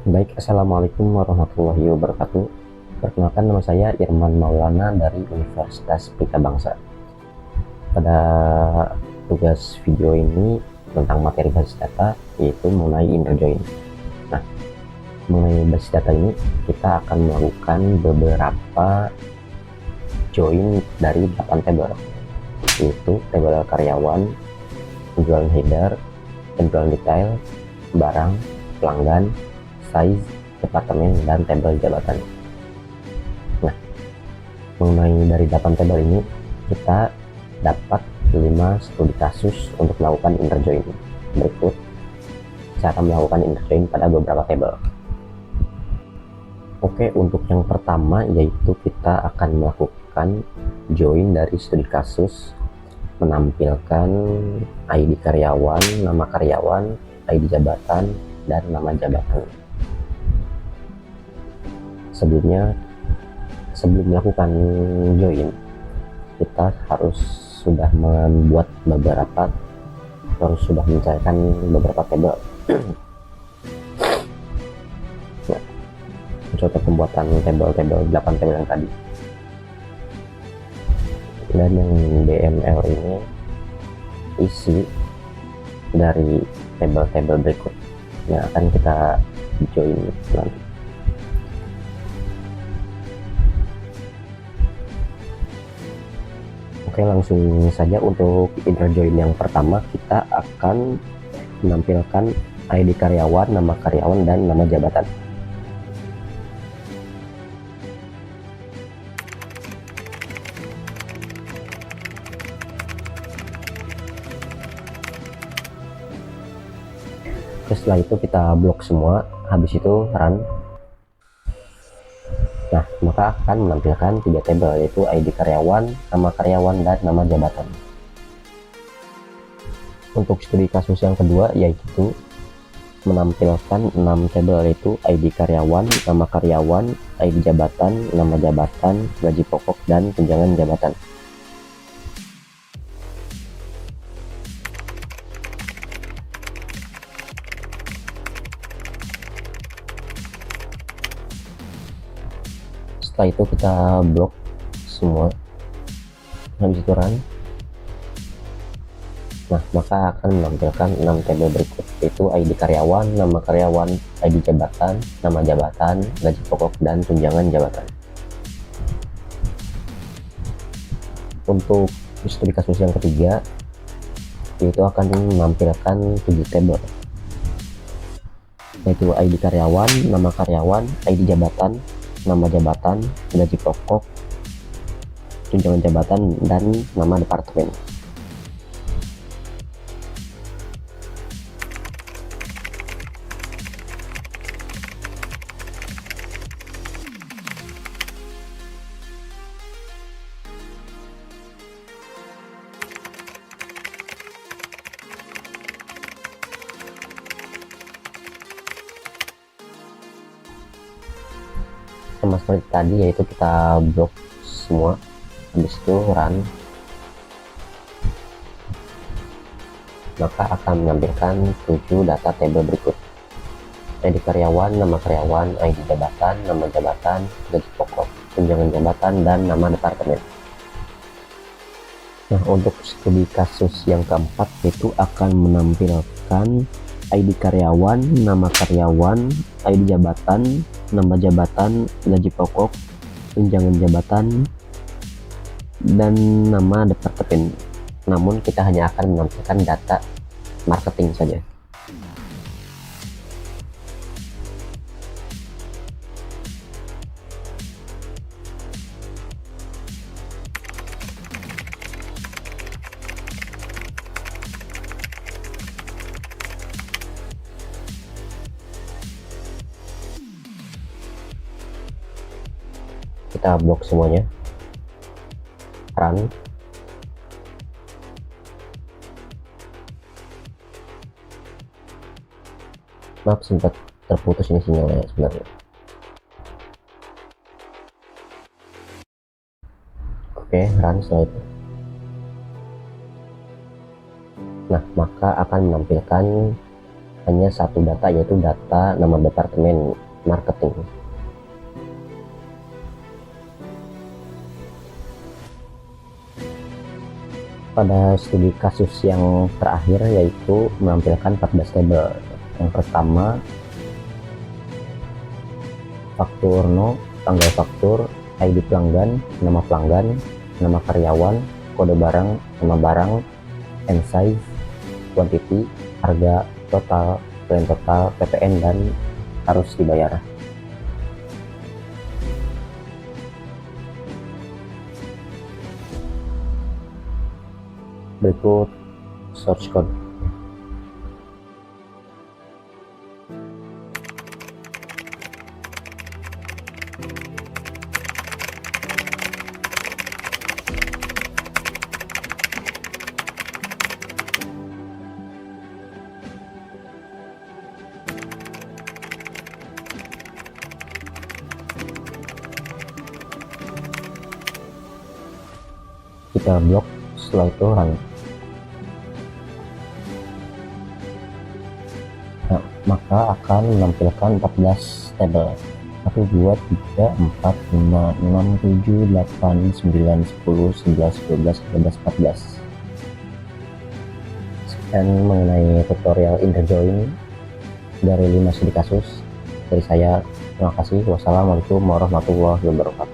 Baik, Assalamualaikum warahmatullahi wabarakatuh. Perkenalkan, nama saya Irman Maulana dari Universitas Pelita Bangsa. Pada tugas video ini tentang materi basis data, yaitu mengenai inner join. Nah, mengenai basis data ini, kita akan melakukan beberapa join dari 8 tabel, yaitu tabel karyawan, penjualan header, penjualan detail, barang, pelanggan, size, departemen, dan tabel jabatan. Nah, mengenai dari 8 tabel ini, kita dapat 5 studi kasus untuk melakukan inner join. Berikut cara melakukan inner join pada beberapa tabel. Oke, untuk yang pertama yaitu kita akan melakukan join dari studi kasus menampilkan ID karyawan, nama karyawan, ID jabatan, dan nama jabatan. Sebelum melakukan join, kita sudah mencarikan beberapa tabel. Nah, contoh pembuatan tabel 8 tabel yang tadi. Dan yang DML ini isi dari tabel-tabel berikut yang akan kita join nanti. Oke, langsung saja untuk inner join yang pertama, kita akan menampilkan ID karyawan, nama karyawan, dan nama jabatan. Setelah itu kita blok semua, habis itu run. Nah, maka akan menampilkan 3 tabel, yaitu ID karyawan, nama karyawan, dan nama jabatan. Untuk studi kasus yang kedua yaitu menampilkan 6 tabel, yaitu ID karyawan, nama karyawan, ID jabatan, nama jabatan, gaji pokok, dan tunjangan jabatan. Setelah itu kita blok semua, habis itu run. Nah, maka akan menampilkan 6 tabel berikut, yaitu ID karyawan, nama karyawan, ID jabatan, nama jabatan, gaji pokok, dan tunjangan jabatan. Untuk studi kasus yang ketiga, yaitu akan menampilkan 7 tabel, yaitu ID karyawan, nama karyawan, ID jabatan, nama jabatan, gaji pokok, tunjangan jabatan, dan nama departemen. Sama seperti tadi, yaitu kita blok semua, habis itu run. Maka akan menampilkan 7 data tabel berikut: ID karyawan, nama karyawan, ID jabatan, nama jabatan, gaji pokok, tunjangan jabatan, dan nama departemen. Nah, untuk studi kasus yang keempat itu akan menampilkan ID karyawan, nama karyawan, ID jabatan, nama jabatan, gaji pokok, tunjangan jabatan, dan nama departemen. Namun kita hanya akan menampilkan data marketing saja. Kita blok semuanya, run. Maaf, sempat terputus ini sinyalnya sebenarnya. Oke, run setelah itu. Nah, maka akan menampilkan hanya satu data, yaitu data nama departemen marketing. Pada studi kasus yang terakhir, yaitu menampilkan 14 tabel. Yang pertama, faktur no, tanggal faktur, ID pelanggan, nama karyawan, kode barang, nama barang, and size, quantity, harga, total, plan total, PPN, dan harus dibayar. Berikut source code. Kita blok, setelah itu run. Nah, maka akan menampilkan 14 tabel. 1, 2, 3, 4, 5, 6, 7, 8, 9, 10, 11, 12, 13, 14. Sekian mengenai tutorial InterJoin dari 5 studi kasus dari saya. Terima kasih. Wassalamualaikum warahmatullahi wabarakatuh.